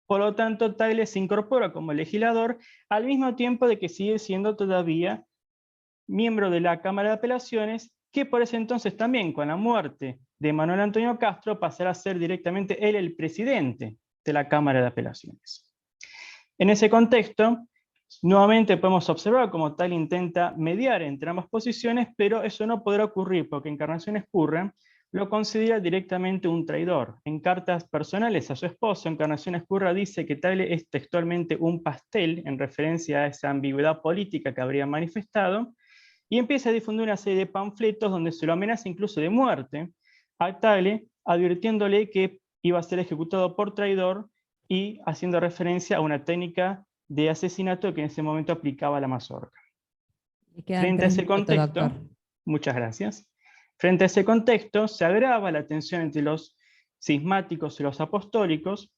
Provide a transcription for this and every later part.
Por lo tanto, Tagle se incorpora como legislador al mismo tiempo de que sigue siendo todavía miembro de la Cámara de Apelaciones, que por ese entonces también, con la muerte de Manuel Antonio Castro, pasará a ser directamente él el presidente de la Cámara de Apelaciones. En ese contexto, nuevamente podemos observar cómo Tagle intenta mediar entre ambas posiciones, pero eso no podrá ocurrir porque Encarnación Ezcurra lo considera directamente un traidor. En cartas personales a su esposo, Encarnación Ezcurra dice que Tagle es textualmente un pastel, en referencia a esa ambigüedad política que habría manifestado, y empieza a difundir una serie de panfletos donde se lo amenaza incluso de muerte a Tagle, advirtiéndole que iba a ser ejecutado por traidor y haciendo referencia a una técnica de asesinato que en ese momento aplicaba la mazorca. Le quedan Frente a 3 ese minutos, contexto, doctor. muchas gracias. Frente a ese contexto, se agrava la tensión entre los cismáticos y los apostólicos,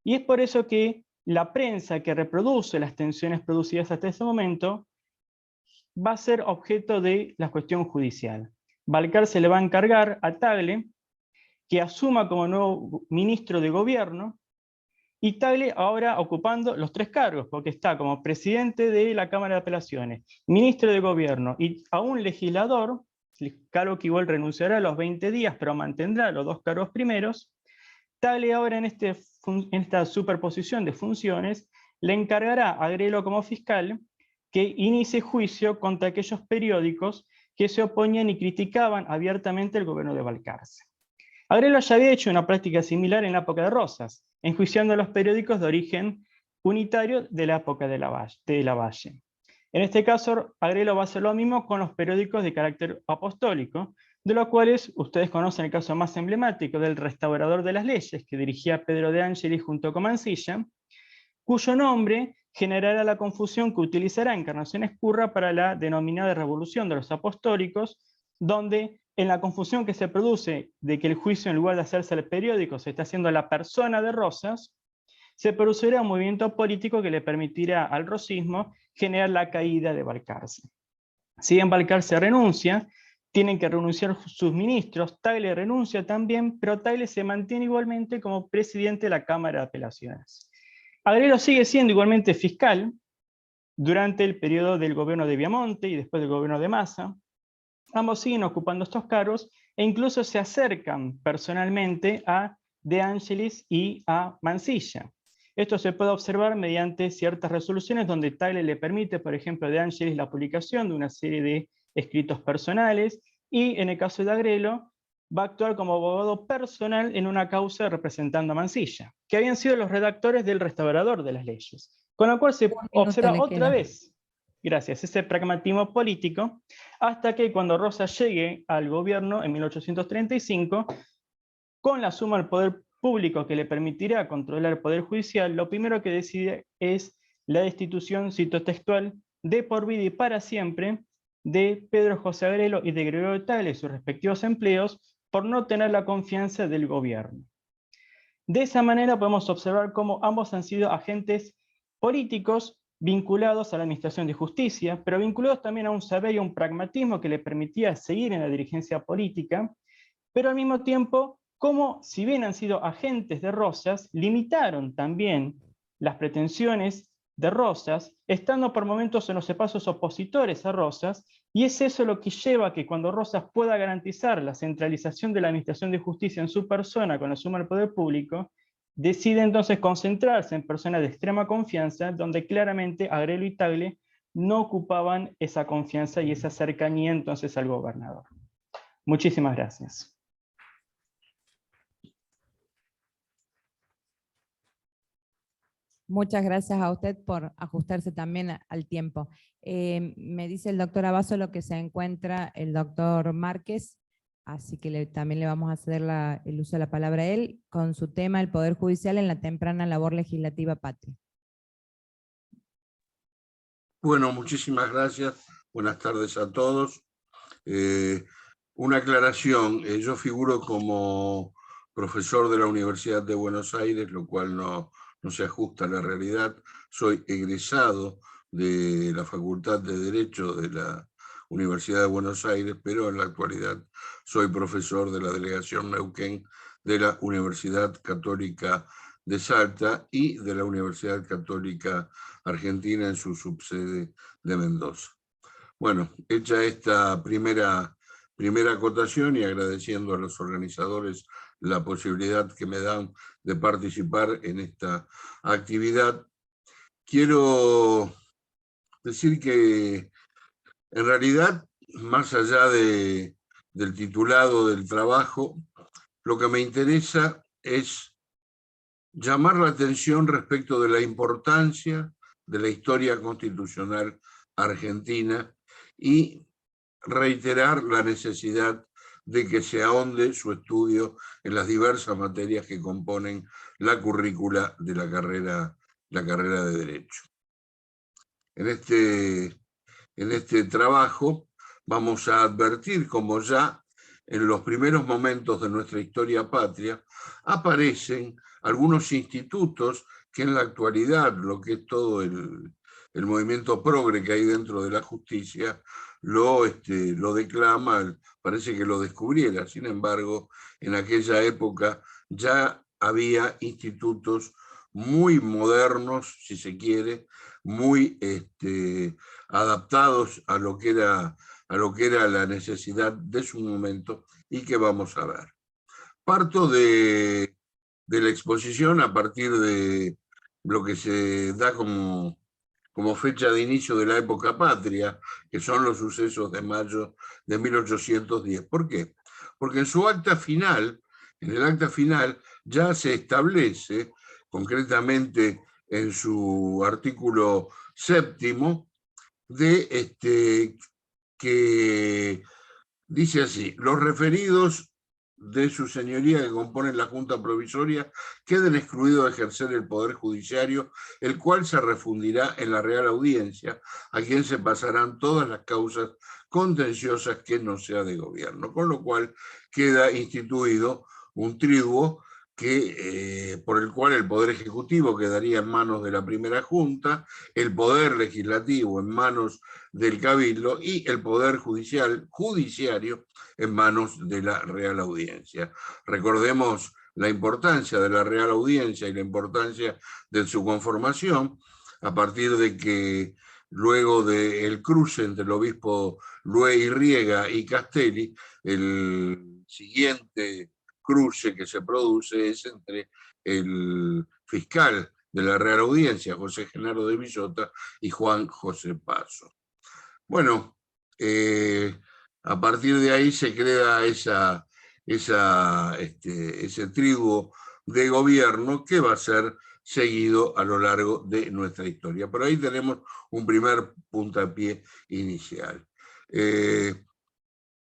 y es por eso que la prensa que reproduce las tensiones producidas hasta ese momento va a ser objeto de la cuestión judicial. Balcar se le va a encargar a Tagle que asuma como nuevo ministro de gobierno, y Tagle ahora ocupando los 3 cargos, porque está como presidente de la Cámara de Apelaciones, ministro de gobierno y aún legislador, cargo que igual renunciará a los 20 días, pero mantendrá los 2 cargos primeros. Tagle ahora en esta superposición de funciones le encargará a Agrelo como fiscal que inicie juicio contra aquellos periódicos que se oponían y criticaban abiertamente el gobierno de Balcarce. Agrelo ya había hecho una práctica similar en la época de Rosas, enjuiciando a los periódicos de origen unitario de la época de Lavalle. En este caso, Agrelo va a hacer lo mismo con los periódicos de carácter apostólico, de los cuales ustedes conocen el caso más emblemático del Restaurador de las Leyes, que dirigía Pedro de Angelis junto con Mansilla, cuyo nombre generará la confusión que utilizará Encarnación Ezcurra para la denominada Revolución de los Apostólicos, donde en la confusión que se produce de que el juicio, en lugar de hacerse al periódico, se está haciendo a la persona de Rosas, se producirá un movimiento político que le permitirá al rosismo generar la caída de Balcarce. Si bien Balcarce renuncia, tienen que renunciar sus ministros, Tagle renuncia también, pero Tagle se mantiene igualmente como presidente de la Cámara de Apelaciones. Agrelo sigue siendo igualmente fiscal durante el periodo del gobierno de Viamonte y después del gobierno de Massa. Ambos siguen ocupando estos cargos e incluso se acercan personalmente a De Angelis y a Mansilla. Esto se puede observar mediante ciertas resoluciones donde Tagle le permite, por ejemplo, a De Angelis la publicación de una serie de escritos personales, y en el caso de Agrelo va a actuar como abogado personal en una causa representando a Mansilla, que habían sido los redactores del Restaurador de las Leyes. Con lo cual se 1 minuto observa le otra queda. vez, gracias, ese pragmatismo político, hasta que cuando Rosas llegue al gobierno en 1835, con la suma al poder público que le permitirá controlar el poder judicial, lo primero que decide es la destitución, cito textual, de por vida y para siempre de Pedro José Agrelo y de Gregorio Tagle y sus respectivos empleos por no tener la confianza del gobierno. De esa manera podemos observar cómo ambos han sido agentes políticos vinculados a la administración de justicia, pero vinculados también a un saber y a un pragmatismo que le permitía seguir en la dirigencia política, pero al mismo tiempo, como si bien han sido agentes de Rosas, limitaron también las pretensiones de Rosas, estando por momentos en los espacios opositores a Rosas, y es eso lo que lleva a que cuando Rosas pueda garantizar la centralización de la administración de justicia en su persona con la suma del poder público, decide entonces concentrarse en personas de extrema confianza, donde claramente Agrelo y Tagle no ocupaban esa confianza y esa cercanía entonces al gobernador. Muchísimas gracias. Muchas gracias a usted por ajustarse también al tiempo. Me dice el doctor Abasolo que se encuentra el doctor Márquez, así que también le vamos a ceder el uso de la palabra a él, con su tema el Poder Judicial en la temprana labor legislativa patria. Bueno, muchísimas gracias. Buenas tardes a todos. Una aclaración, yo figuro como profesor de la Universidad de Buenos Aires, lo cual no se ajusta a la realidad. Soy egresado de la Facultad de Derecho de la Universidad de Buenos Aires, pero en la actualidad soy profesor de la Delegación Neuquén de la Universidad Católica de Salta y de la Universidad Católica Argentina en su subsede de Mendoza. Bueno, hecha esta primera acotación y agradeciendo a los organizadores la posibilidad que me dan de participar en esta actividad, quiero decir que en realidad, más allá del titulado del trabajo, lo que me interesa es llamar la atención respecto de la importancia de la historia constitucional argentina y reiterar la necesidad de que se ahonde su estudio en las diversas materias que componen la currícula de la carrera de Derecho. En este trabajo vamos a advertir como ya en los primeros momentos de nuestra historia patria aparecen algunos institutos que en la actualidad, lo que es todo el movimiento progre que hay dentro de la justicia, lo declama, parece que lo descubriera. Sin embargo, en aquella época ya había institutos muy modernos, si se quiere, muy adaptados a lo que era la necesidad de su momento y que vamos a ver. Parto de la exposición a partir de lo que se da como fecha de inicio de la época patria, que son los sucesos de mayo de 1810. ¿Por qué? Porque en su acta final, ya se establece, concretamente en su artículo 7º, que dice así: los referidos de su señoría que componen la Junta Provisoria queden excluidos de ejercer el Poder Judiciario, el cual se refundirá en la Real Audiencia, a quien se pasarán todas las causas contenciosas que no sea de gobierno. Con lo cual queda instituido un triduo por el cual el Poder Ejecutivo quedaría en manos de la primera Junta, el Poder Legislativo en manos del Cabildo y el Poder Judiciario en manos de la Real Audiencia. Recordemos la importancia de la Real Audiencia y la importancia de su conformación, a partir de que luego del cruce entre el obispo Luey Riega y Castelli, el siguiente cruce que se produce es entre el fiscal de la Real Audiencia, José Genaro de Villota, y Juan José Paso. Bueno, a partir de ahí se crea ese triduo de gobierno que va a ser seguido a lo largo de nuestra historia. Pero ahí tenemos un primer puntapié inicial.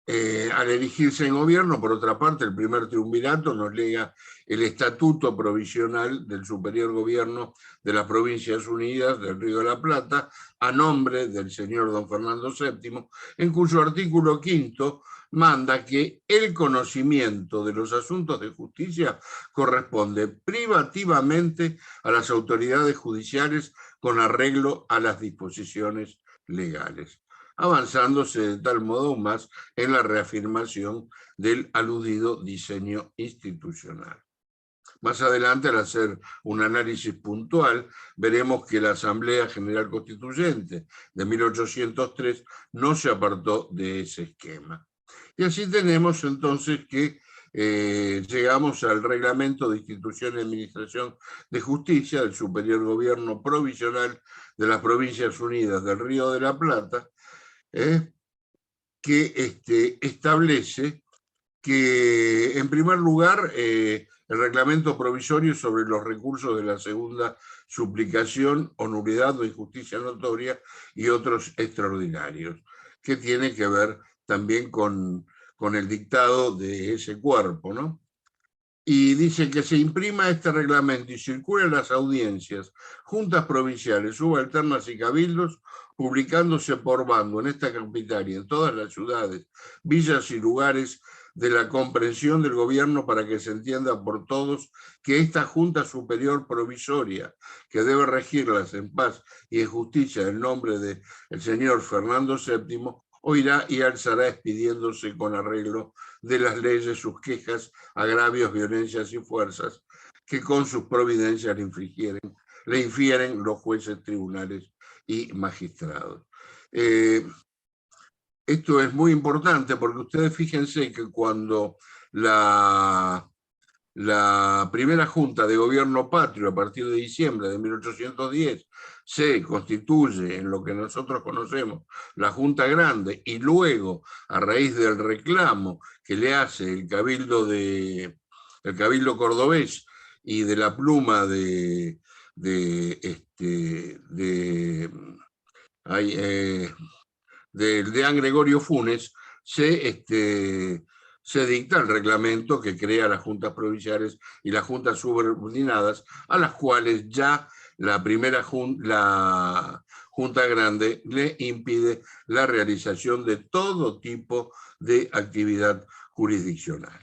Al elegirse en gobierno, por otra parte, el primer triunvirato nos lega el Estatuto Provisional del Superior Gobierno de las Provincias Unidas del Río de la Plata, a nombre del señor don Fernando VII, en cuyo artículo 5º manda que el conocimiento de los asuntos de justicia corresponde privativamente a las autoridades judiciales con arreglo a las disposiciones legales, avanzándose de tal modo más en la reafirmación del aludido diseño institucional. Más adelante, al hacer un análisis puntual, veremos que la Asamblea General Constituyente de 1803 no se apartó de ese esquema. Y así tenemos entonces que llegamos al Reglamento de Institución y Administración de Justicia del Superior Gobierno Provisional de las Provincias Unidas del Río de la Plata, que establece que, en primer lugar, el reglamento provisorio sobre los recursos de la segunda suplicación o nulidad o injusticia notoria y otros extraordinarios, que tiene que ver también con el dictado de ese cuerpo, ¿no? Y dice que se imprima este reglamento y circule en las audiencias, juntas provinciales, subalternas y cabildos, publicándose por bando en esta capital y en todas las ciudades, villas y lugares de la comprensión del gobierno, para que se entienda por todos que esta Junta Superior Provisoria, que debe regirlas en paz y en justicia en nombre del señor Fernando VII, oirá y alzará expidiéndose con arreglo de las leyes sus quejas, agravios, violencias y fuerzas que con sus providencias le infieren los jueces, tribunales y magistrados. Esto es muy importante porque ustedes fíjense que cuando la primera Junta de Gobierno Patrio, a partir de diciembre de 1810, se constituye en lo que nosotros conocemos la Junta Grande, y luego, a raíz del reclamo que le hace el Cabildo cordobés y de la pluma de Deán Gregorio Funes, se dicta el reglamento que crea las juntas provinciales y las juntas subordinadas, a las cuales ya la Junta Grande le impide la realización de todo tipo de actividad jurisdiccional.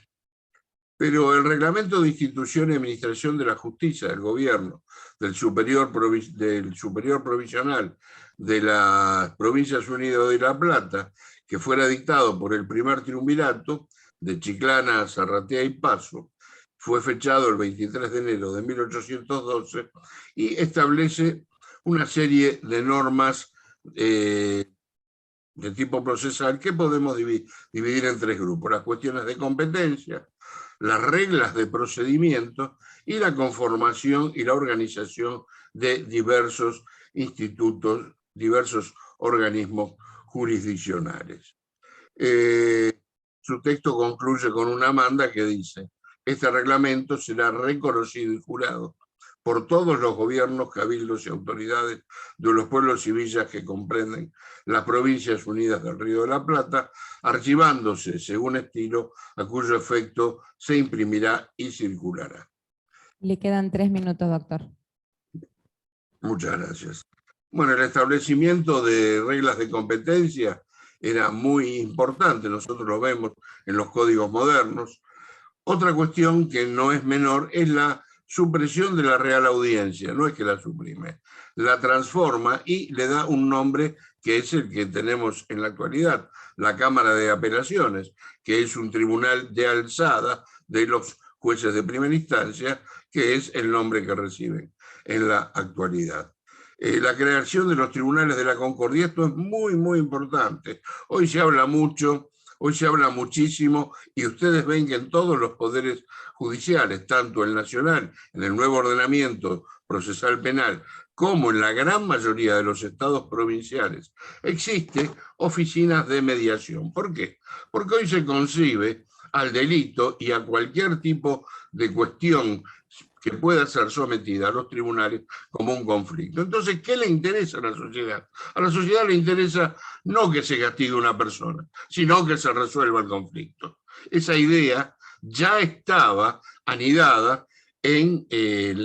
Pero el reglamento de institución y administración de la justicia del gobierno, del superior provisional de las Provincias Unidas de La Plata, que fuera dictado por el primer triunvirato de Chiclana, Zarratea y Paso, fue fechado el 23 de enero de 1812 y establece una serie de normas de tipo procesal que podemos dividir en tres grupos: las cuestiones de competencia, las reglas de procedimiento y la conformación y la organización de diversos institutos, diversos organismos jurisdiccionales. Su texto concluye con una manda que dice: este reglamento será reconocido y jurado por todos los gobiernos, cabildos y autoridades de los pueblos y villas que comprenden las Provincias Unidas del Río de la Plata, archivándose según estilo, a cuyo efecto se imprimirá y circulará. Le quedan 3 minutos, doctor. Muchas gracias. Bueno, el establecimiento de reglas de competencia era muy importante, nosotros lo vemos en los códigos modernos. Otra cuestión que no es menor es la supresión de la Real Audiencia. No es que la suprime, la transforma y le da un nombre que es el que tenemos en la actualidad, la Cámara de Apelaciones, que es un tribunal de alzada de los jueces de primera instancia, que es el nombre que reciben en la actualidad. La creación de los tribunales de la Concordia, esto es muy, muy importante. Hoy se habla mucho, hoy se habla muchísimo, y ustedes ven que en todos los poderes judiciales, tanto el nacional, en el nuevo ordenamiento procesal penal, como en la gran mayoría de los estados provinciales, existen oficinas de mediación. ¿Por qué? Porque hoy se concibe al delito y a cualquier tipo de cuestión que pueda ser sometida a los tribunales como un conflicto. Entonces, ¿qué le interesa a la sociedad? A la sociedad le interesa no que se castigue a una persona, sino que se resuelva el conflicto. Esa idea ya estaba anidada en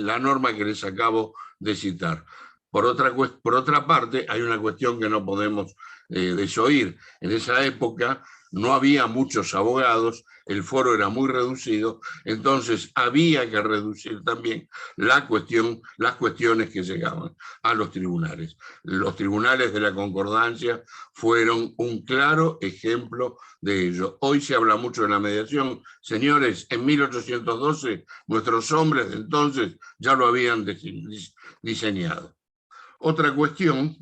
la norma que les acabo de citar. Por otra parte, hay una cuestión que no podemos desoír. En esa época no había muchos abogados, el foro era muy reducido, entonces había que reducir también las cuestiones que llegaban a los tribunales. Los tribunales de la concordancia fueron un claro ejemplo de ello. Hoy se habla mucho de la mediación. Señores, en 1812 nuestros hombres de entonces ya lo habían diseñado. Otra cuestión,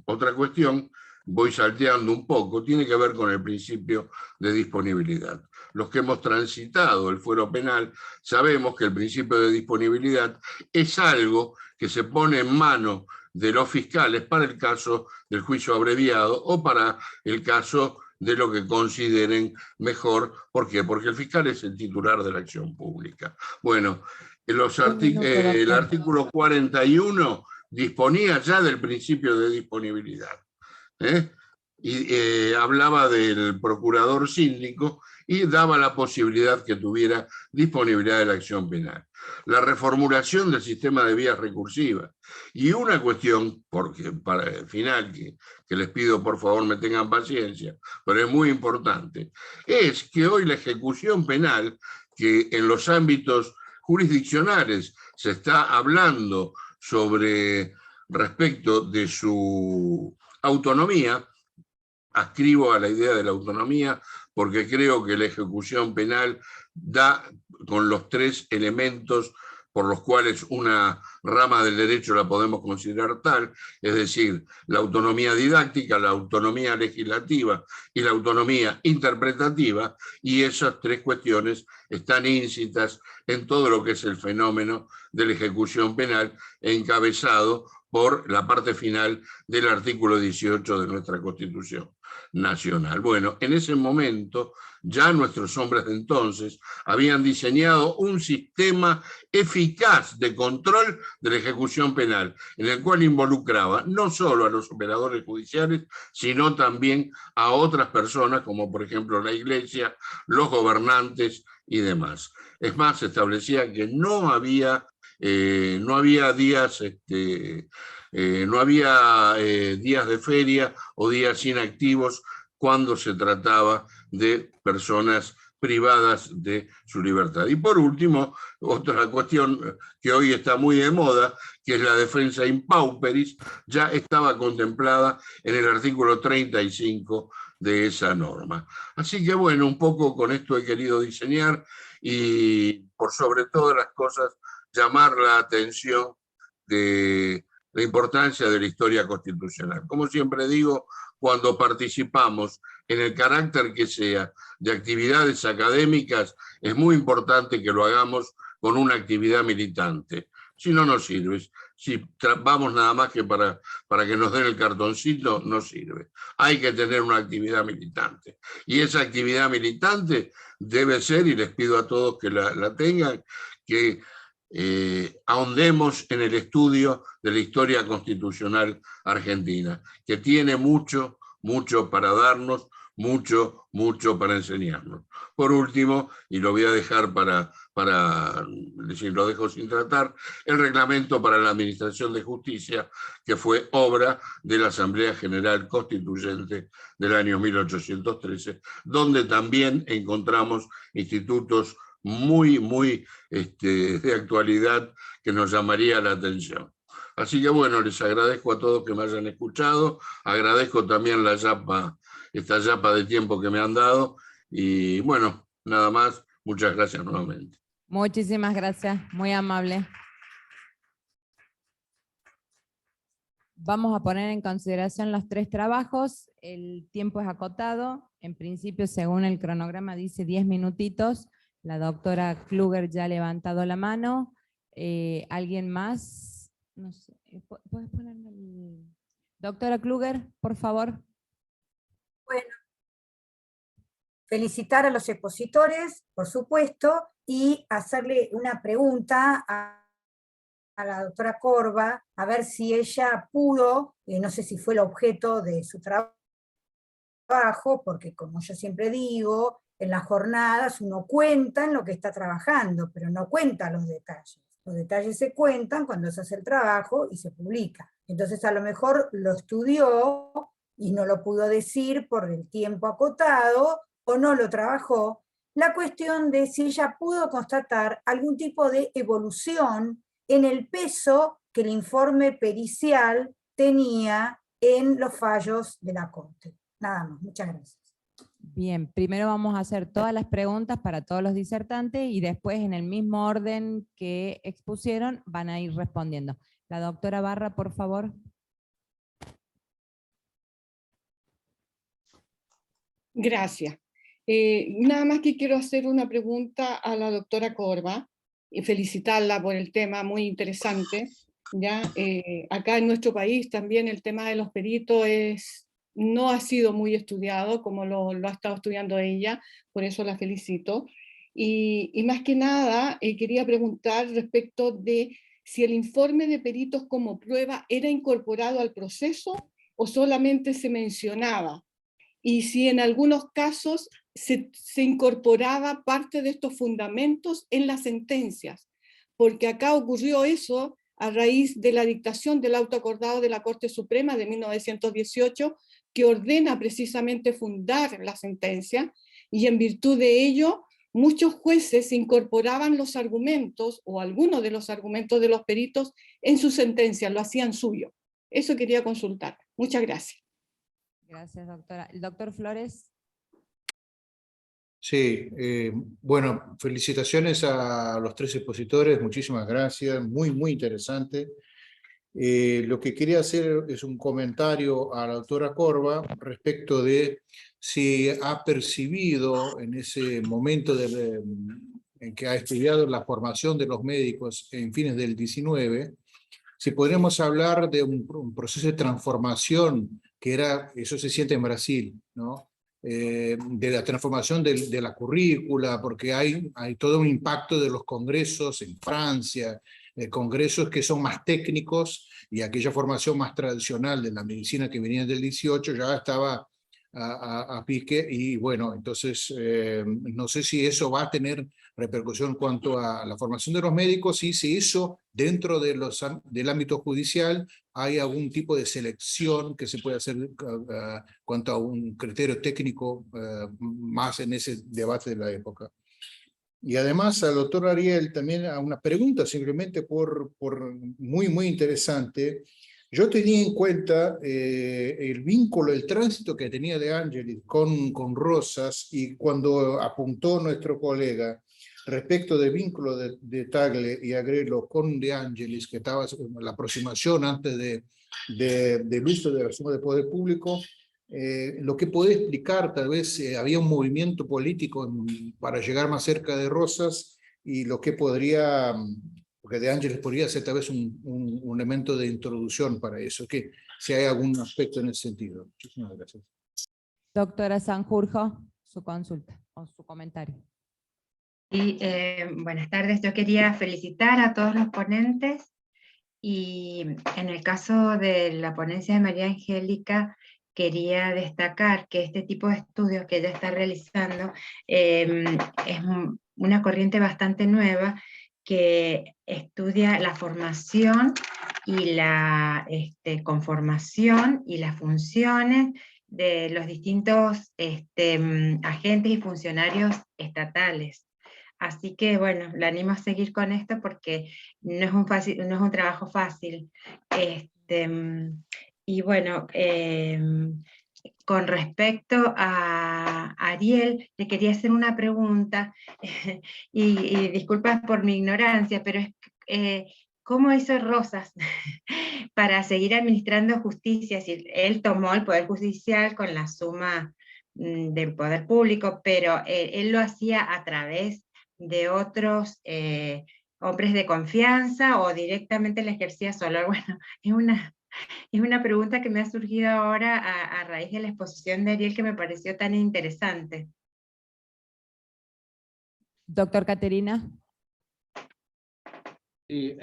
voy salteando un poco, tiene que ver con el principio de disponibilidad. Los que hemos transitado el fuero penal sabemos que el principio de disponibilidad es algo que se pone en manos de los fiscales para el caso del juicio abreviado o para el caso de lo que consideren mejor. ¿Por qué? Porque el fiscal es el titular de la acción pública. Bueno, el artículo 41 disponía ya del principio de disponibilidad. Y hablaba del procurador síndico y daba la posibilidad que tuviera disponibilidad de la acción penal. La reformulación del sistema de vías recursivas. Y una cuestión, porque para el final, que les pido por favor me tengan paciencia, pero es muy importante, es que hoy la ejecución penal, que en los ámbitos jurisdiccionales se está hablando sobre respecto de su autonomía, adscribo a la idea de la autonomía porque creo que la ejecución penal da con los tres elementos por los cuales una rama del derecho la podemos considerar tal, es decir, la autonomía didáctica, la autonomía legislativa y la autonomía interpretativa, y esas tres cuestiones están íncitas en todo lo que es el fenómeno de la ejecución penal, encabezado por la parte final del artículo 18 de nuestra Constitución Nacional. Bueno, en ese momento ya nuestros hombres de entonces habían diseñado un sistema eficaz de control de la ejecución penal, en el cual involucraba no solo a los operadores judiciales, sino también a otras personas, como por ejemplo la Iglesia, los gobernantes y demás. Es más, se establecía que no había días, días de feria o días inactivos cuando se trataba de personas privadas de su libertad. Y por último, otra cuestión que hoy está muy de moda, que es la defensa in pauperis, ya estaba contemplada en el artículo 35 de esa norma. Así que bueno, un poco con esto he querido diseñar y por sobre todas las cosas llamar la atención de la importancia de la historia constitucional. Como siempre digo, cuando participamos en el carácter que sea de actividades académicas, es muy importante que lo hagamos con una actividad militante. Si no, no sirve. Si vamos nada más que para que nos den el cartoncito, no sirve. Hay que tener una actividad militante. Y esa actividad militante debe ser, y les pido a todos que la tengan, que ahondemos en el estudio de la historia constitucional argentina, que tiene mucho, mucho para darnos, mucho, mucho para enseñarnos. Por último, y lo voy a dejar para decir, lo dejo sin tratar, el reglamento para la administración de justicia, que fue obra de la Asamblea General Constituyente del año 1813, donde también encontramos institutos muy de actualidad que nos llamaría la atención. Así que bueno, les agradezco a todos que me hayan escuchado, agradezco también esta yapa de tiempo que me han dado y bueno, nada más, muchas gracias nuevamente. Muchísimas gracias, muy amable. Vamos a poner en consideración los tres trabajos, el tiempo es acotado, en principio según el cronograma dice 10 minutitos, la doctora Kluger ya ha levantado la mano, ¿alguien más? No sé, ¿puedes ponerme el... Doctora Kluger, por favor. Bueno, felicitar a los expositores, por supuesto, y hacerle una pregunta a la doctora Corba, a ver si ella pudo, no sé si fue el objeto de su trabajo, porque como yo siempre digo, en las jornadas uno cuenta en lo que está trabajando, pero no cuenta los detalles. Los detalles se cuentan cuando se hace el trabajo y se publica. Entonces a lo mejor lo estudió y no lo pudo decir por el tiempo acotado, o no lo trabajó. La cuestión de si ella pudo constatar algún tipo de evolución en el peso que el informe pericial tenía en los fallos de la Corte. Nada más, muchas gracias. Bien, primero vamos a hacer todas las preguntas para todos los disertantes y después en el mismo orden que expusieron van a ir respondiendo. La doctora Barra, por favor. Gracias. Nada más que quiero hacer una pregunta a la doctora Corba y felicitarla por el tema muy interesante. ¿Ya? Acá en nuestro país también el tema de los peritos no ha sido muy estudiado como lo ha estado estudiando ella, por eso la felicito. Y más que nada quería preguntar respecto de si el informe de peritos como prueba era incorporado al proceso o solamente se mencionaba. Y si en algunos casos se incorporaba parte de estos fundamentos en las sentencias, porque acá ocurrió eso a raíz de la dictación del auto acordado de la Corte Suprema de 1918, que ordena precisamente fundar la sentencia, y en virtud de ello, muchos jueces incorporaban los argumentos, o algunos de los argumentos de los peritos, en su sentencia, lo hacían suyo. Eso quería consultar. Muchas gracias. Gracias, doctora. ¿El doctor Flores? Sí, bueno, felicitaciones a los tres expositores, muchísimas gracias, muy interesante. Lo que quería hacer es un comentario a la doctora Corba respecto de si ha percibido en ese momento en que ha estudiado la formación de los médicos en fines del 19, si podríamos hablar de un proceso de transformación que era, eso se siente en Brasil, ¿no? De la transformación de la currícula, porque hay todo un impacto de los congresos en Francia, congresos que son más técnicos, y aquella formación más tradicional de la medicina que venía del 18 ya estaba a pique, y bueno, entonces no sé si eso va a tener repercusión en cuanto a la formación de los médicos, y si eso dentro de del ámbito judicial hay algún tipo de selección que se puede hacer cuanto a un criterio técnico más en ese debate de la época. Y además al doctor Ariel también a una pregunta simplemente por muy interesante. Yo tenía en cuenta el vínculo, el tránsito que tenía De Angelis con Rosas, y cuando apuntó nuestro colega respecto del vínculo de Tagle y Agrelo con De Angelis, que estaba la aproximación antes del uso de la suma de poder público, lo que puede explicar, tal vez había un movimiento político para llegar más cerca de Rosas, y lo que podría, porque De Angelis podría ser tal vez un elemento de introducción para eso, que si hay algún aspecto en ese sentido. Muchísimas gracias. Doctora Sanjurjo, su consulta o su comentario. Y, buenas tardes, yo quería felicitar a todos los ponentes, y en el caso de la ponencia de María Angélica, quería destacar que este tipo de estudios que ella está realizando es una corriente bastante nueva que estudia la formación y la conformación y las funciones de los distintos agentes y funcionarios estatales. Así que bueno, la animo a seguir con esto porque no es un trabajo fácil. Y bueno, con respecto a Ariel, le quería hacer una pregunta, y disculpas por mi ignorancia, pero es, ¿cómo hizo Rosas para seguir administrando justicia? Si él tomó el Poder Judicial con la suma del Poder Público, pero él lo hacía a través de otros hombres de confianza, o directamente la ejercía solo. Bueno, es una pregunta que me ha surgido ahora a raíz de la exposición de Ariel, que me pareció tan interesante. Doctor Caterina. Sí,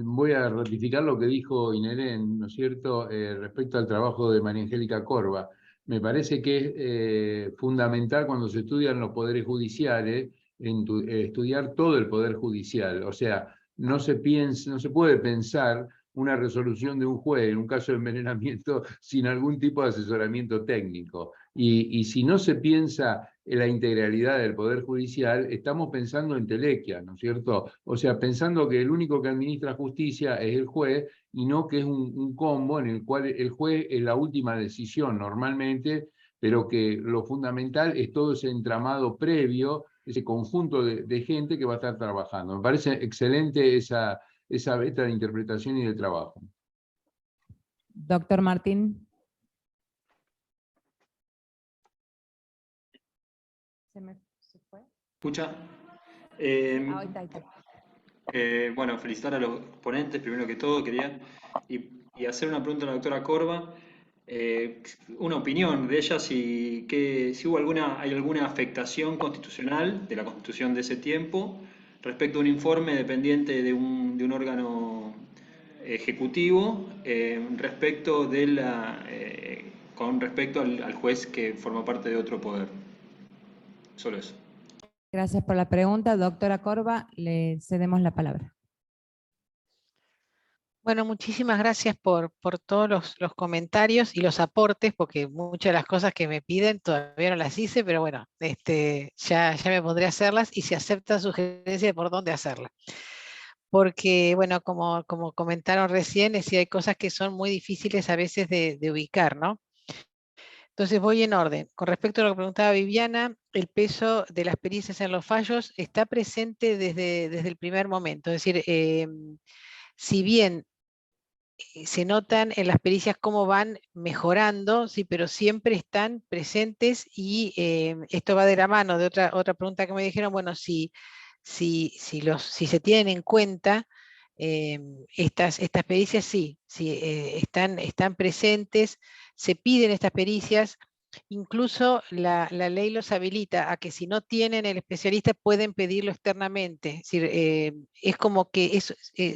voy a ratificar lo que dijo Inelén, ¿no es cierto?, respecto al trabajo de María Angélica Corba. Me parece que es fundamental cuando se estudian los poderes judiciales, estudiar todo el poder judicial. O sea, no se puede pensar una resolución de un juez en un caso de envenenamiento sin algún tipo de asesoramiento técnico. Y si no se piensa en la integralidad del Poder Judicial, estamos pensando en telequia, ¿no es cierto? O sea, pensando que el único que administra justicia es el juez, y no que es un combo en el cual el juez es la última decisión normalmente, pero que lo fundamental es todo ese entramado previo, ese conjunto de gente que va a estar trabajando. Me parece excelente esa beta de interpretación y de trabajo. Doctor Martín. ¿Se fue? ¿Escucha? Ahí está. Bueno, felicitar a los ponentes, primero que todo, quería, y hacer una pregunta a la doctora Corba, una opinión de ella, si hubo hay alguna afectación constitucional de la Constitución de ese tiempo respecto a un informe dependiente de un órgano ejecutivo con respecto al juez que forma parte de otro poder. Solo eso. Gracias por la pregunta. Doctora Corba, le cedemos la palabra. Bueno, muchísimas gracias por todos los comentarios y los aportes, porque muchas de las cosas que me piden todavía no las hice, pero bueno, ya me pondré a hacerlas, y se acepta sugerencia de por dónde hacerlas. Porque, bueno, como comentaron recién, sí hay cosas que son muy difíciles a veces de ubicar, ¿no? Entonces voy en orden. Con respecto a lo que preguntaba Viviana, el peso de las pericias en los fallos está presente desde el primer momento. Es decir, si bien se notan en las pericias cómo van mejorando, sí, pero siempre están presentes y esto va de la mano de otra pregunta que me dijeron, bueno, si se tienen en cuenta estas pericias, sí, están presentes, se piden estas pericias, incluso la ley los habilita a que si no tienen el especialista pueden pedirlo externamente. Es decir, es como que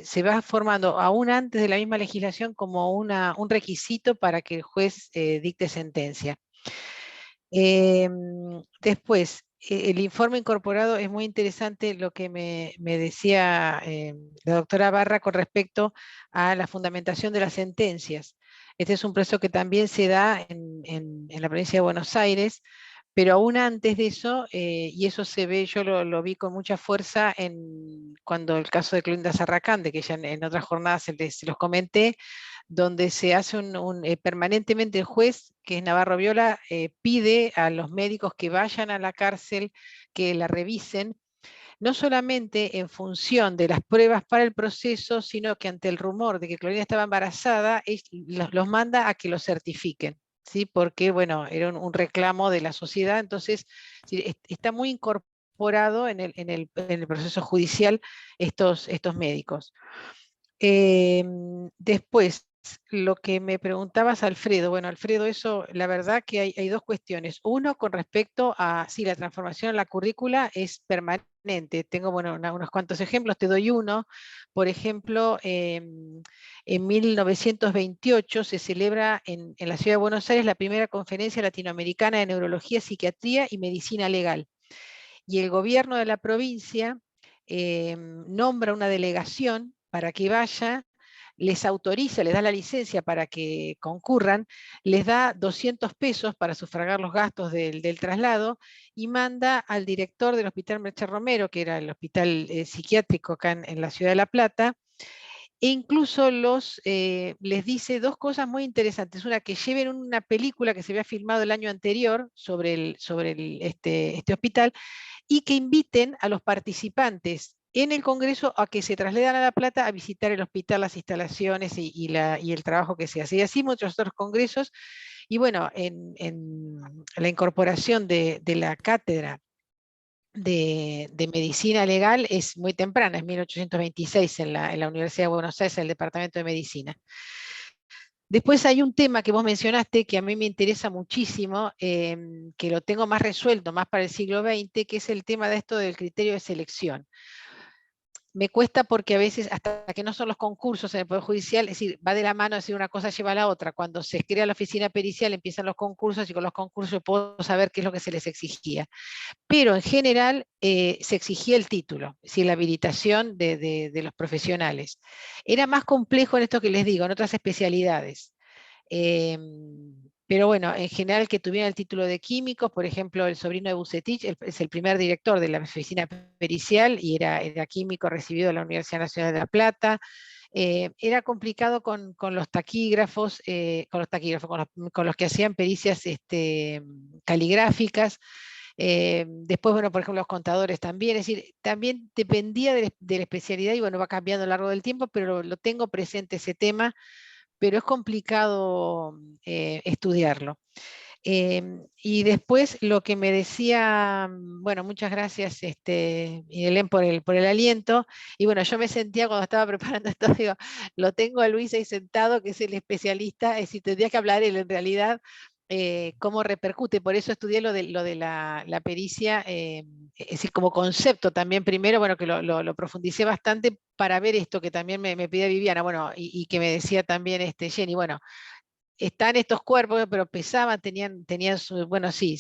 se va formando aún antes de la misma legislación como un requisito para que el juez dicte sentencia. Después, el informe incorporado es muy interesante lo que me decía la doctora Barra con respecto a la fundamentación de las sentencias. Este es un proceso que también se da en la provincia de Buenos Aires, pero aún antes de eso, y eso se ve, yo lo vi con mucha fuerza cuando el caso de Clorinda Zarracande, que ya en otras jornadas se los comenté, donde se hace permanentemente el juez, que es Navarro Viola, pide a los médicos que vayan a la cárcel, que la revisen, no solamente en función de las pruebas para el proceso, sino que ante el rumor de que Clorinda estaba embarazada, los manda a que lo certifiquen, ¿sí? Porque, bueno, era un reclamo de la sociedad, entonces está muy incorporado en el proceso judicial estos médicos. Después, lo que me preguntabas, Alfredo. Bueno, Alfredo, eso, la verdad que hay dos cuestiones. Uno, con respecto a si la transformación en la currícula es permanente. Tengo, bueno, unos cuantos ejemplos, te doy uno. Por ejemplo, en 1928 se celebra en la ciudad de Buenos Aires la primera conferencia latinoamericana de neurología, psiquiatría y medicina legal. Y el gobierno de la provincia nombra una delegación para que vaya, les autoriza, les da la licencia para que concurran, les da 200 pesos para sufragar los gastos del traslado y manda al director del Hospital Mercher Romero, que era el hospital psiquiátrico acá en la ciudad de La Plata, e incluso les dice dos cosas muy interesantes. Una, que lleven una película que se había filmado el año anterior sobre este hospital, y que inviten a los participantes en el Congreso a que se trasladen a La Plata a visitar el hospital, las instalaciones y el trabajo que se hace. Y así muchos otros congresos. Y bueno, en la incorporación de la cátedra de medicina legal es muy temprana, es 1826 en la Universidad de Buenos Aires, el Departamento de Medicina. Después hay un tema que vos mencionaste que a mí me interesa muchísimo, que lo tengo más resuelto, más para el siglo XX, que es el tema de esto del criterio de selección. Me cuesta porque a veces, hasta que no son los concursos en el Poder Judicial, es decir, va de la mano, es decir, una cosa lleva a la otra. Cuando se crea la oficina pericial empiezan los concursos y con los concursos puedo saber qué es lo que se les exigía. Pero en general se exigía el título, es decir, la habilitación de los profesionales. Era más complejo en esto que les digo, en otras especialidades. Pero bueno, en general que tuviera el título de químicos, por ejemplo, el sobrino de Bucetich es el primer director de la oficina pericial y era químico recibido de la Universidad Nacional de La Plata. Era complicado con los taquígrafos, con los que hacían pericias caligráficas. Después, bueno, por ejemplo, los contadores también, es decir, también dependía de la especialidad y bueno, va cambiando a lo largo del tiempo, pero lo tengo presente ese tema, pero es complicado estudiarlo. Y después lo que me decía, bueno, muchas gracias, Helen, por el aliento. Y bueno, yo me sentía cuando estaba preparando esto, digo, lo tengo a Luis ahí sentado, que es el especialista, es decir, tendría que hablar él en realidad, cómo repercute. Por eso estudié lo de la pericia, es decir, como concepto también primero, bueno, que lo profundicé bastante para ver esto que también me pide Viviana, bueno, y que me decía también Jenny, bueno, están estos cuerpos, pero pesaban, tenían bueno, sí,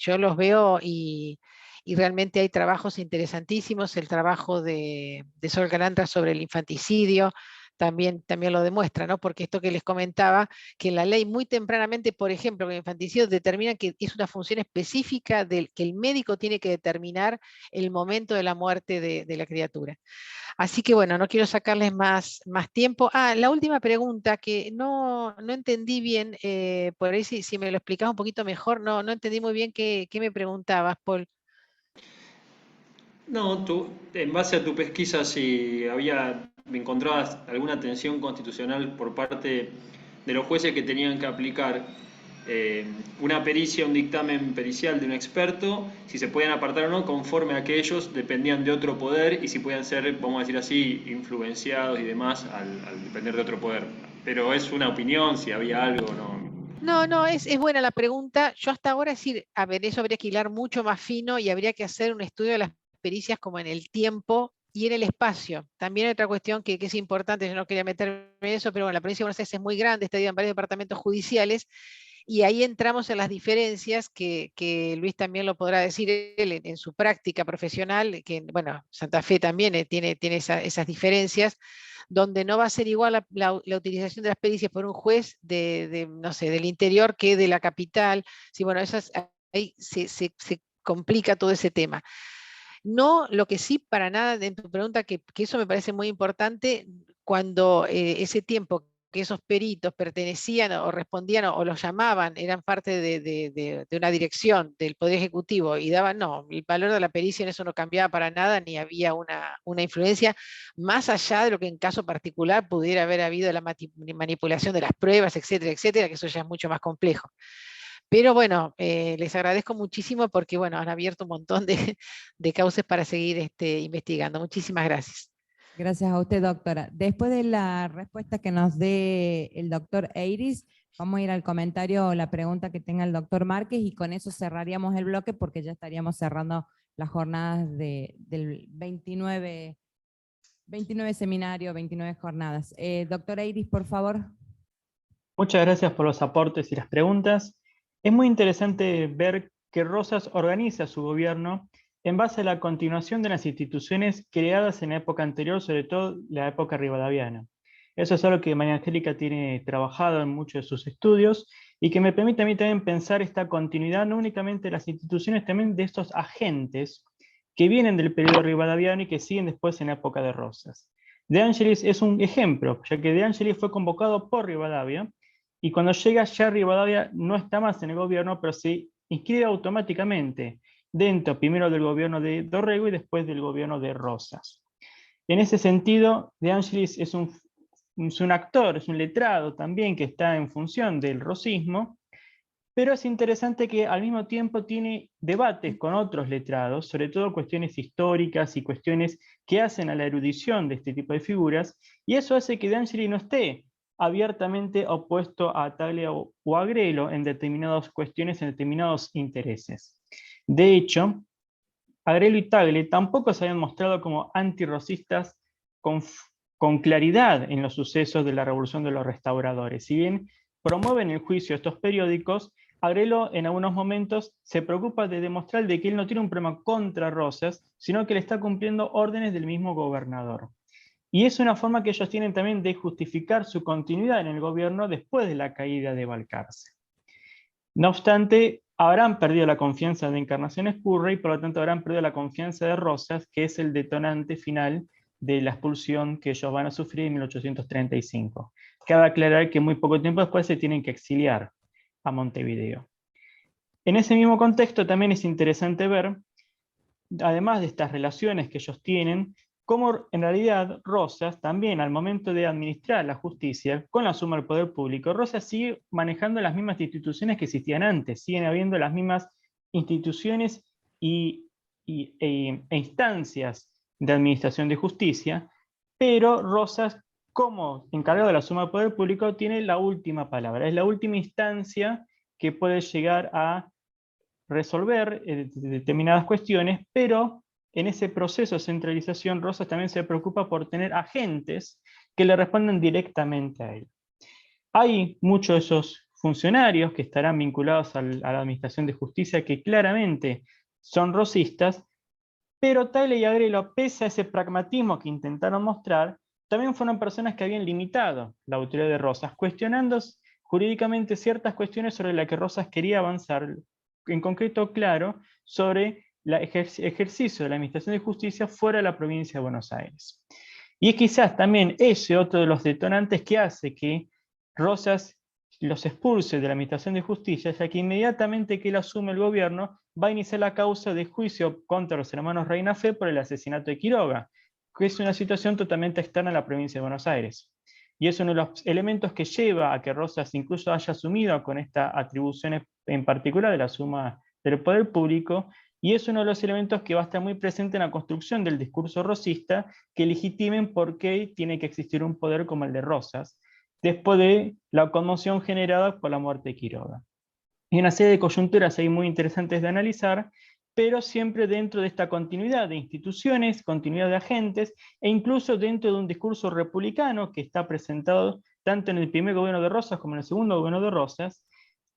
yo los veo y realmente hay trabajos interesantísimos, el trabajo de Sol Calandra sobre el infanticidio, también lo demuestra, ¿no? Porque esto que les comentaba, que la ley muy tempranamente, por ejemplo, con el infanticidio, determina que es una función específica que el médico tiene que determinar el momento de la muerte de la criatura. Así que bueno, no quiero sacarles más tiempo. La última pregunta que no entendí bien, por ahí si me lo explicas un poquito mejor, no entendí muy bien qué me preguntabas, Paul. No, tú, en base a tu pesquisa, si encontrabas alguna tensión constitucional por parte de los jueces que tenían que aplicar una pericia, un dictamen pericial de un experto, si se podían apartar o no, conforme a que ellos dependían de otro poder y si podían ser, vamos a decir así, influenciados y demás al depender de otro poder. Pero es una opinión, si había algo, ¿no? No, es buena la pregunta. Yo hasta ahora decir, a ver, eso habría que hilar mucho más fino y habría que hacer un estudio de las pericias como en el tiempo y en el espacio. También hay otra cuestión que es importante, yo no quería meterme en eso, pero bueno, la provincia de Buenos Aires es muy grande, está dividida en varios departamentos judiciales, y ahí entramos en las diferencias que Luis también lo podrá decir él en su práctica profesional, que bueno, Santa Fe también tiene esas diferencias, donde no va a ser igual la utilización de las pericias por un juez no sé, del interior que de la capital. Sí, bueno, ahí se complica todo ese tema. No, lo que sí, para nada, en tu pregunta, que eso me parece muy importante, cuando ese tiempo que esos peritos pertenecían o respondían o los llamaban, eran parte de una dirección del Poder Ejecutivo y daban, no, el valor de la pericia en eso no cambiaba para nada, ni había una influencia, más allá de lo que en caso particular pudiera haber habido la manipulación de las pruebas, etcétera, etcétera, que eso ya es mucho más complejo. Pero bueno, les agradezco muchísimo porque bueno, han abierto un montón de cauces para seguir investigando. Muchísimas gracias. Gracias a usted, doctora. Después de la respuesta que nos dé el doctor Eiris, vamos a ir al comentario o la pregunta que tenga el doctor Márquez y con eso cerraríamos el bloque porque ya estaríamos cerrando las jornadas del 29 seminario, 29 jornadas. Doctor Eiris, por favor. Muchas gracias por los aportes y las preguntas. Es muy interesante ver que Rosas organiza su gobierno en base a la continuación de las instituciones creadas en la época anterior, sobre todo la época rivadaviana. Eso es algo que María Angélica tiene trabajado en muchos de sus estudios y que me permite a mí también pensar esta continuidad no únicamente de las instituciones, también de estos agentes que vienen del periodo rivadaviano y que siguen después en la época de Rosas. De Angelis es un ejemplo, ya que De Angelis fue convocado por Rivadavia y cuando llega ya Rivadavia no está más en el gobierno, pero se inscribe automáticamente dentro primero del gobierno de Dorrego y después del gobierno de Rosas. En ese sentido, De Angelis es un actor, es un letrado también que está en función del rosismo, pero es interesante que al mismo tiempo tiene debates con otros letrados, sobre todo cuestiones históricas y cuestiones que hacen a la erudición de este tipo de figuras, y eso hace que De Angelis no esté abiertamente opuesto a Tagle o a Grelo en determinadas cuestiones, en determinados intereses. De hecho, Agrelo y Tagle tampoco se habían mostrado como antirrosistas con claridad en los sucesos de la Revolución de los Restauradores. Si bien promueven el juicio de estos periódicos, Agrelo en algunos momentos se preocupa de demostrar de que él no tiene un problema contra Rosas, sino que le está cumpliendo órdenes del mismo gobernador. Y es una forma que ellos tienen también de justificar su continuidad en el gobierno después de la caída de Balcarce. No obstante, habrán perdido la confianza de Encarnación Ezcurra y por lo tanto habrán perdido la confianza de Rosas, que es el detonante final de la expulsión que ellos van a sufrir en 1835. Cabe aclarar que muy poco tiempo después se tienen que exiliar a Montevideo. En ese mismo contexto también es interesante ver, además de estas relaciones que ellos tienen, cómo en realidad Rosas también al momento de administrar la justicia con la suma del poder público, Rosas sigue manejando las mismas instituciones que existían antes, siguen habiendo las mismas instituciones e instancias de administración de justicia, pero Rosas, como encargado de la suma del poder público, tiene la última palabra, es la última instancia que puede llegar a resolver determinadas cuestiones, pero en ese proceso de centralización Rosas también se preocupa por tener agentes que le respondan directamente a él. Hay muchos de esos funcionarios que estarán vinculados a la Administración de Justicia que claramente son rosistas, pero Tagle y Agrelo, pese a ese pragmatismo que intentaron mostrar, también fueron personas que habían limitado la autoridad de Rosas, cuestionando jurídicamente ciertas cuestiones sobre las que Rosas quería avanzar, en concreto, claro, sobre el ejercicio de la Administración de Justicia fuera de la provincia de Buenos Aires. Y es quizás también ese otro de los detonantes que hace que Rosas los expulse de la Administración de Justicia, ya que inmediatamente que él asume el gobierno, va a iniciar la causa de juicio contra los hermanos Reina Fe por el asesinato de Quiroga, que es una situación totalmente externa a la provincia de Buenos Aires. Y es uno de los elementos que lleva a que Rosas incluso haya asumido con esta atribución en particular de la suma del poder público, y es uno de los elementos que va a estar muy presente en la construcción del discurso rosista, que legitimen por qué tiene que existir un poder como el de Rosas, después de la conmoción generada por la muerte de Quiroga. Hay una serie de coyunturas ahí muy interesantes de analizar, pero siempre dentro de esta continuidad de instituciones, continuidad de agentes, e incluso dentro de un discurso republicano que está presentado tanto en el primer gobierno de Rosas como en el segundo gobierno de Rosas,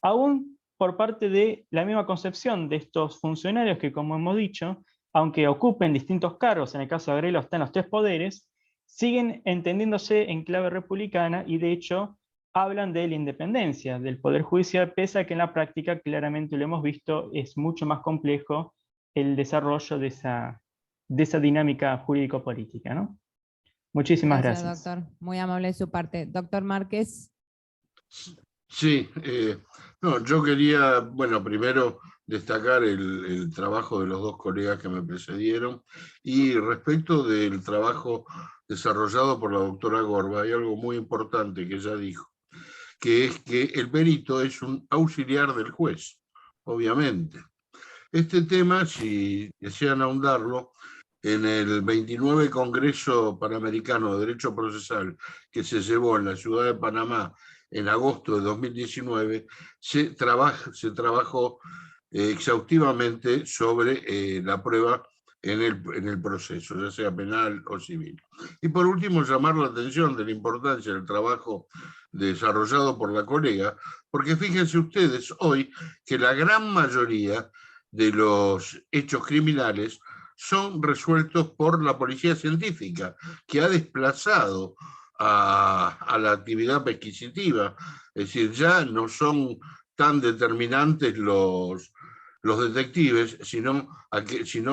aún por parte de la misma concepción de estos funcionarios que, como hemos dicho, aunque ocupen distintos cargos, en el caso de Agrelo están los 3 poderes, siguen entendiéndose en clave republicana y de hecho hablan de la independencia del Poder Judicial, pese a que en la práctica, claramente lo hemos visto, es mucho más complejo el desarrollo de esa dinámica jurídico-política, ¿no? Muchísimas gracias. Doctor. Muy amable de su parte. Doctor Márquez. Sí, no, yo quería, bueno, primero destacar el trabajo de los 2 colegas que me precedieron, y respecto del trabajo desarrollado por la doctora Corba, hay algo muy importante que ella dijo, que es que el perito es un auxiliar del juez, obviamente. Este tema, si desean ahondarlo, en el 29 Congreso Panamericano de Derecho Procesal que se llevó en la ciudad de Panamá en agosto de 2019, se trabajó exhaustivamente sobre la prueba en el proceso, ya sea penal o civil. Y por último, llamar la atención de la importancia del trabajo desarrollado por la colega, porque fíjense ustedes hoy que la gran mayoría de los hechos criminales son resueltos por la policía científica, que ha desplazado a la actividad pesquisitiva. Es decir, ya no son tan determinantes los detectives, sino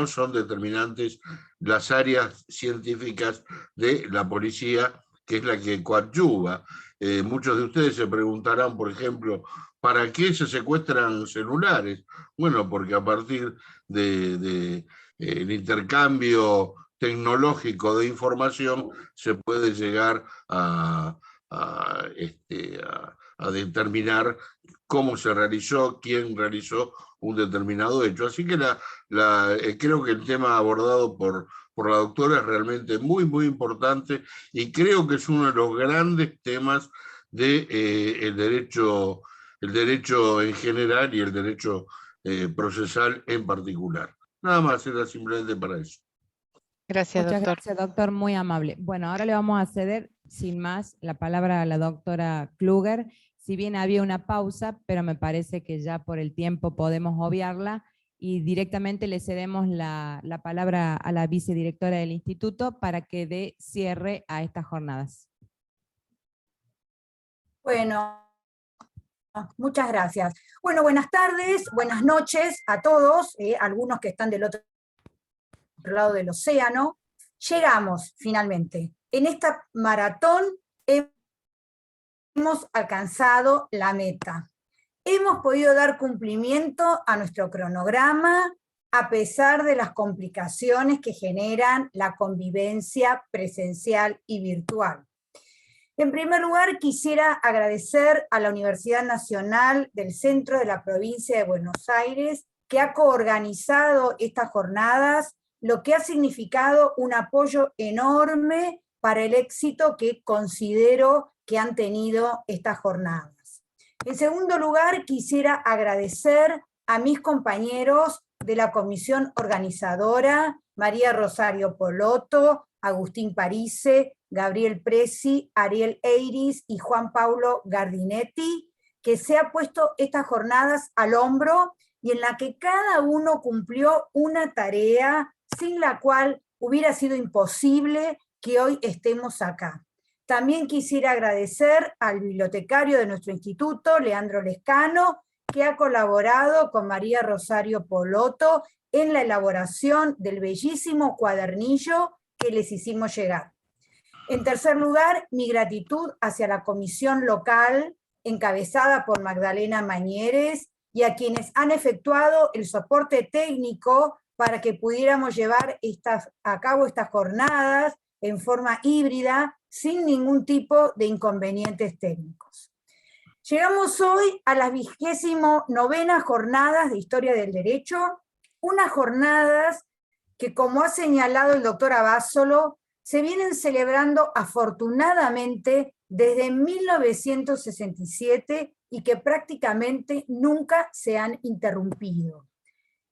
son determinantes las áreas científicas de la policía, que es la que coadyuva. Muchos de ustedes se preguntarán, por ejemplo, ¿para qué se secuestran celulares? Bueno, porque a partir del intercambio tecnológico de información se puede llegar a determinar cómo se realizó, quién realizó un determinado hecho. Así que creo que el tema abordado por la doctora es realmente muy, muy importante, y creo que es uno de los grandes temas del derecho en general y el derecho procesal en particular. Nada más, era simplemente para eso. Gracias, Muchas doctor. gracias, doctor, muy amable. Bueno, ahora le vamos a ceder, sin más, la palabra a la doctora Kluger. Si bien había una pausa, pero me parece que ya por el tiempo podemos obviarla, y directamente le cedemos la palabra a la vicedirectora del instituto para que dé cierre a estas jornadas. Bueno, muchas gracias. Bueno, buenas tardes, buenas noches a todos, algunos que están del otro lado del océano. Llegamos finalmente. En esta maratón hemos alcanzado la meta. Hemos podido dar cumplimiento a nuestro cronograma a pesar de las complicaciones que generan la convivencia presencial y virtual. En primer lugar, quisiera agradecer a la Universidad Nacional del Centro de la Provincia de Buenos Aires, que ha coorganizado estas jornadas, lo que ha significado un apoyo enorme para el éxito que considero que han tenido estas jornadas. En segundo lugar, quisiera agradecer a mis compañeros de la comisión organizadora, María Rosario Poloto, Agustín Parise, Gabriel Presi, Ariel Eiris y Juan Paulo Gardinetti, que se ha puesto estas jornadas al hombro y en la que cada uno cumplió una tarea sin la cual hubiera sido imposible que hoy estemos acá. También quisiera agradecer al bibliotecario de nuestro instituto, Leandro Lescano, que ha colaborado con María Rosario Poloto en la elaboración del bellísimo cuadernillo que les hicimos llegar. En tercer lugar, mi gratitud hacia la comisión local, encabezada por Magdalena Mañeres, y a quienes han efectuado el soporte técnico para que pudiéramos llevar a cabo estas jornadas en forma híbrida, sin ningún tipo de inconvenientes técnicos. Llegamos hoy a las 29ª jornadas de Historia del Derecho, unas jornadas que, como ha señalado el doctor Abasolo, se vienen celebrando afortunadamente desde 1967 y que prácticamente nunca se han interrumpido.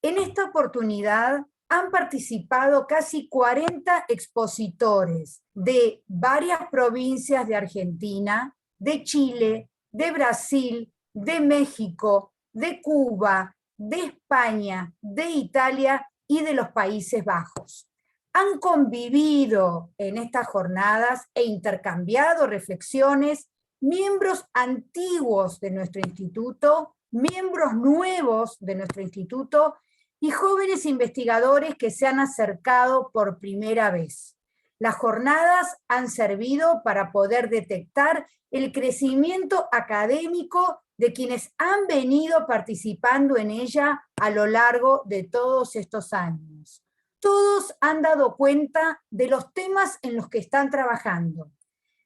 En esta oportunidad han participado casi 40 expositores de varias provincias de Argentina, de Chile, de Brasil, de México, de Cuba, de España, de Italia y de los Países Bajos. Han convivido en estas jornadas e intercambiado reflexiones miembros antiguos de nuestro instituto, miembros nuevos de nuestro instituto y jóvenes investigadores que se han acercado por primera vez. Las jornadas han servido para poder detectar el crecimiento académico de quienes han venido participando en ella a lo largo de todos estos años. Todos han dado cuenta de los temas en los que están trabajando.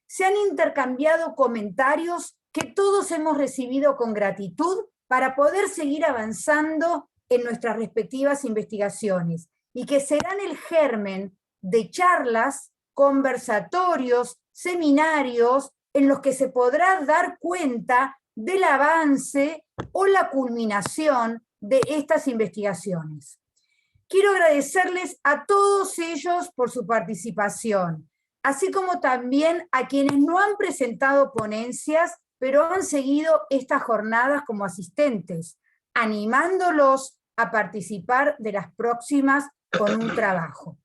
Se han intercambiado comentarios que todos hemos recibido con gratitud para poder seguir avanzando en nuestras respectivas investigaciones y que serán el germen de charlas, conversatorios, seminarios en los que se podrá dar cuenta del avance o la culminación de estas investigaciones. Quiero agradecerles a todos ellos por su participación, así como también a quienes no han presentado ponencias, pero han seguido estas jornadas como asistentes, animándolos a participar de las próximas con un trabajo.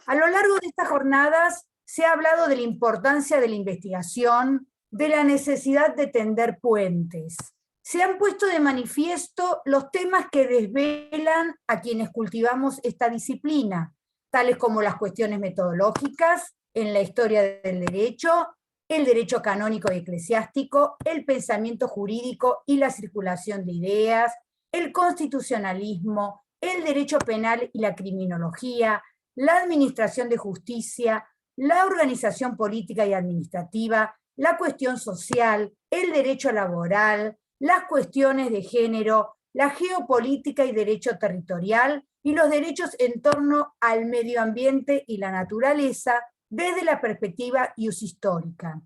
A lo largo de estas jornadas se ha hablado de la importancia de la investigación, de la necesidad de tender puentes. Se han puesto de manifiesto los temas que desvelan a quienes cultivamos esta disciplina, tales como las cuestiones metodológicas en la historia del derecho, el derecho canónico y eclesiástico, el pensamiento jurídico y la circulación de ideas, el constitucionalismo, el derecho penal y la criminología, la administración de justicia, la organización política y administrativa, la cuestión social, el derecho laboral, las cuestiones de género, la geopolítica y derecho territorial, y los derechos en torno al medio ambiente y la naturaleza desde la perspectiva histórica.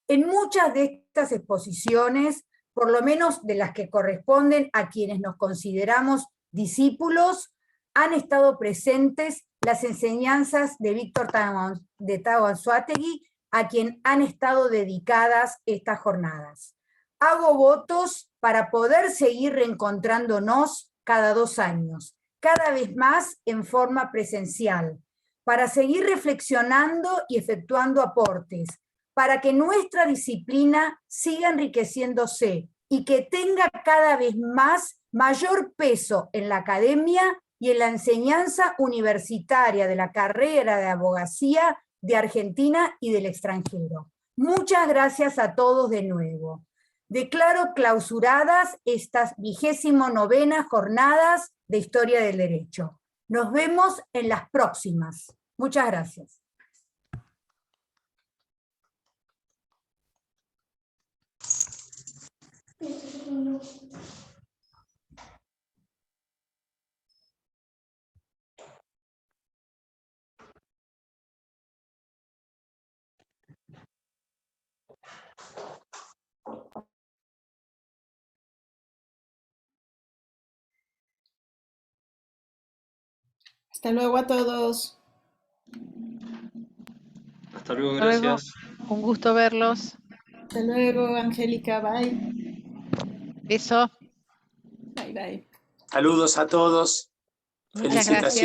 En muchas de estas exposiciones, por lo menos de las que corresponden a quienes nos consideramos discípulos, han estado presentes las enseñanzas de Víctor de Taboanzuategui, a quien han estado dedicadas estas jornadas. Hago votos para poder seguir reencontrándonos cada 2 años, cada vez más en forma presencial, para seguir reflexionando y efectuando aportes, para que nuestra disciplina siga enriqueciéndose y que tenga cada vez mayor peso en la academia y en la enseñanza universitaria de la carrera de abogacía de Argentina y del extranjero. Muchas gracias a todos de nuevo. Declaro clausuradas estas 29ª jornadas de Historia del Derecho. Nos vemos en las próximas. Muchas gracias. Hasta luego a todos. Hasta luego, Hasta luego. gracias. Un gusto verlos. Hasta luego, Angélica. Bye. Beso. Bye, bye. Saludos a todos. Muchas gracias. Felicitaciones.